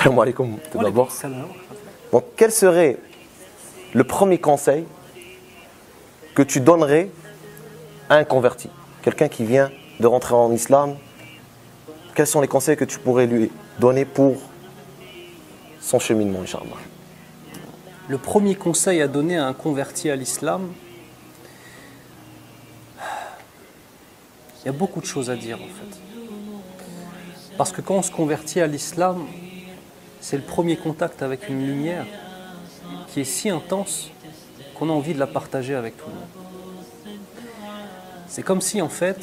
Salam alaikum tout d'abord. Donc, quel serait le premier conseil que tu donnerais à un converti, quelqu'un qui vient de rentrer en islam? Quels sont les conseils que tu pourrais lui donner pour son cheminement, Inch'Allah? Le premier conseil à donner à un converti à l'islam, il y a beaucoup de choses à dire en fait. Parce que quand on se convertit à l'islam, c'est le premier contact avec une lumière qui est si intense qu'on a envie de la partager avec tout le monde. C'est comme si en fait,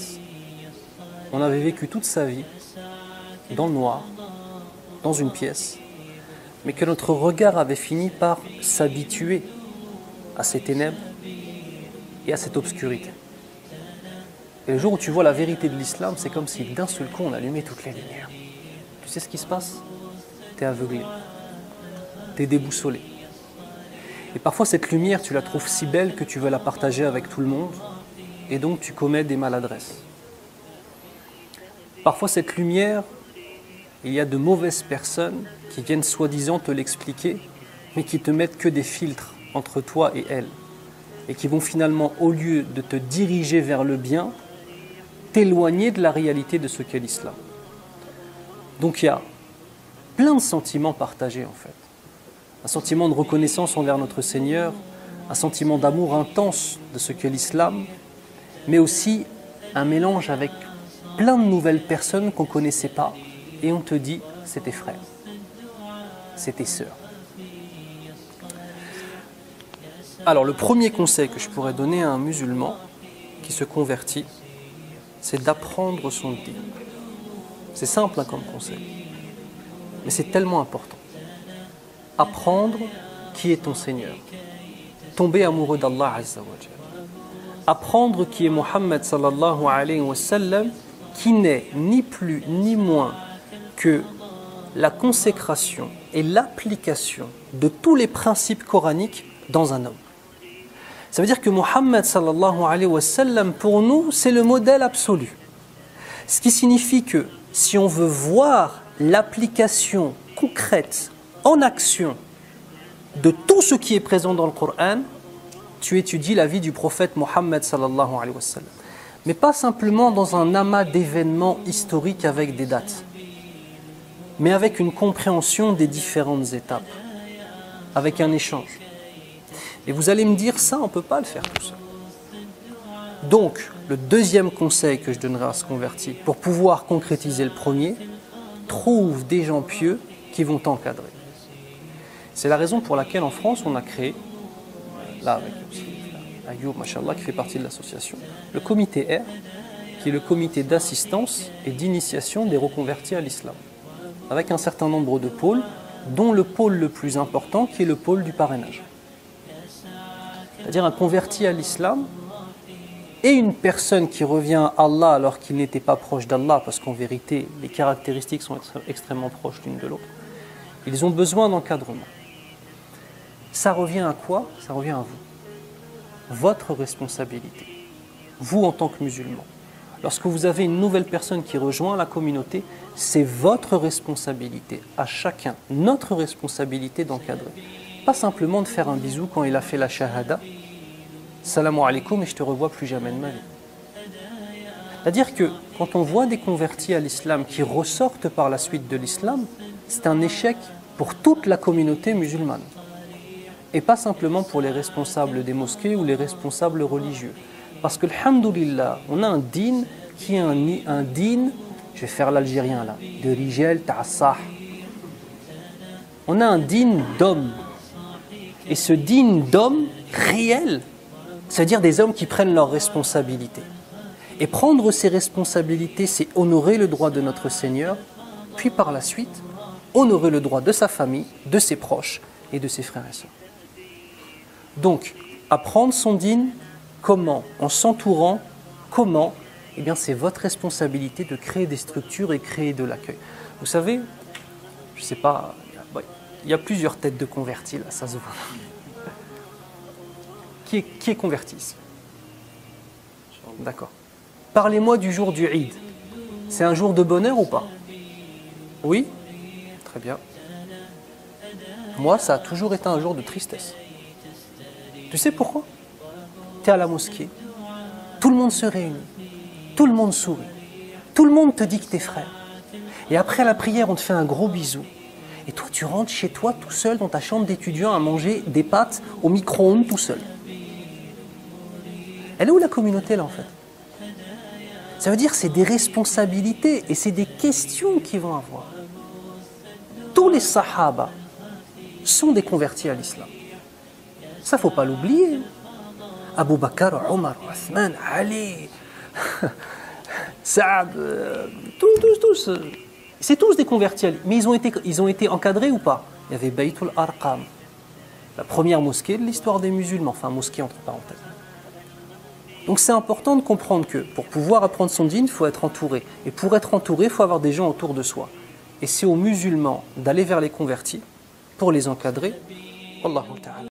on avait vécu toute sa vie dans le noir, dans une pièce, mais que notre regard avait fini par s'habituer à ces ténèbres et à cette obscurité. Et le jour où tu vois la vérité de l'islam, c'est comme si d'un seul coup on allumait toutes les lumières. Tu sais ce qui se passe? Tu es aveuglé, tu es déboussolé. Et parfois cette lumière, tu la trouves si belle que tu veux la partager avec tout le monde, et donc tu commets des maladresses. Parfois cette lumière, il y a de mauvaises personnes qui viennent soi-disant te l'expliquer, mais qui te mettent que des filtres entre toi et elles, et qui vont finalement, au lieu de te diriger vers le bien, t'éloigner de la réalité de ce qu'est l'islam. Donc il y a plein de sentiments partagés en fait. Un sentiment de reconnaissance envers notre Seigneur, un sentiment d'amour intense de ce qu'est l'islam, mais aussi un mélange avec plein de nouvelles personnes qu'on ne connaissait pas, et on te dit, c'est tes frères, c'est tes sœurs. Alors le premier conseil que je pourrais donner à un musulman qui se convertit, c'est d'apprendre son dîn. C'est simple hein, comme conseil, mais c'est tellement important. Apprendre qui est ton Seigneur, tomber amoureux d'Allah Azza wa Jalla. Apprendre qui est Muhammad sallallahu alayhi wa sallam, qui n'est ni plus ni moins que la consécration et l'application de tous les principes coraniques dans un homme. Ça veut dire que Muhammad sallallahu alayhi wa sallam, pour nous, c'est le modèle absolu. Ce qui signifie que si on veut voir l'application concrète, en action, de tout ce qui est présent dans le Coran, tu étudies la vie du prophète Muhammad sallallahu alayhi wa sallam. Mais pas simplement dans un amas d'événements historiques avec des dates, mais avec une compréhension des différentes étapes, avec un échange. Et vous allez me dire, ça, on ne peut pas le faire tout seul. Donc, le deuxième conseil que je donnerai à ce converti, pour pouvoir concrétiser le premier, trouve des gens pieux qui vont t'encadrer. C'est la raison pour laquelle en France, on a créé, là avec Ayoub, machallah, qui fait partie de l'association, le comité R, qui est le comité d'assistance et d'initiation des reconvertis à l'islam, avec un certain nombre de pôles, dont le pôle le plus important, qui est le pôle du parrainage. C'est-à-dire un converti à l'islam et une personne qui revient à Allah alors qu'il n'était pas proche d'Allah, parce qu'en vérité, les caractéristiques sont extrêmement proches l'une de l'autre. Ils ont besoin d'encadrement. Ça revient à quoi? Ça revient à vous. Votre responsabilité. Vous en tant que musulman. Lorsque vous avez une nouvelle personne qui rejoint la communauté, c'est votre responsabilité, à chacun, notre responsabilité d'encadrer. Pas simplement de faire un bisou quand il a fait la shahada, salam alaikum et je te revois plus jamais de ma vie. C'est-à-dire que quand on voit des convertis à l'islam qui ressortent par la suite de l'islam, c'est un échec pour toute la communauté musulmane. Et pas simplement pour les responsables des mosquées ou les responsables religieux. Parce que, alhamdoulilah, on a un dîn qui est un dîn, je vais faire l'algérien là, de rijal ta'assah. On a un dîn d'hommes. Et ce dîn d'hommes réel, c'est-à-dire des hommes qui prennent leurs responsabilités. Et prendre ces responsabilités, c'est honorer le droit de notre Seigneur, puis par la suite, honorer le droit de sa famille, de ses proches et de ses frères et sœurs. Donc, apprendre son dîn, comment? En s'entourant, comment? Eh bien, c'est votre responsabilité de créer des structures et créer de l'accueil. Vous savez, je ne sais pas, il y a plusieurs têtes de convertis, là, ça se voit. Qui est converti ici? D'accord. Parlez-moi du jour du Eid. C'est un jour de bonheur ou pas? Oui? Très bien. Moi, ça a toujours été un jour de tristesse. Tu sais pourquoi? Tu es à la mosquée, tout le monde se réunit, tout le monde sourit, tout le monde te dit que t'es frère. Et après la prière, on te fait un gros bisou. Et toi, tu rentres chez toi tout seul dans ta chambre d'étudiant à manger des pâtes au micro-ondes tout seul. Elle est où la communauté là en fait? Ça veut dire que c'est des responsabilités et c'est des questions qu'ils vont avoir. Tous les sahaba sont des convertis à l'islam. Ça, faut pas l'oublier. Abu Bakr, Omar, Othman, Ali, Saad, tous. C'est tous des convertis. Mais ils ont été encadrés ou pas? Il y avait Baytul Arqam, la première mosquée de l'histoire des musulmans, enfin mosquée entre parenthèses. Donc c'est important de comprendre que pour pouvoir apprendre son dîn, il faut être entouré. Et pour être entouré, il faut avoir des gens autour de soi. Et c'est aux musulmans d'aller vers les convertis pour les encadrer. Wallahu ta'ala.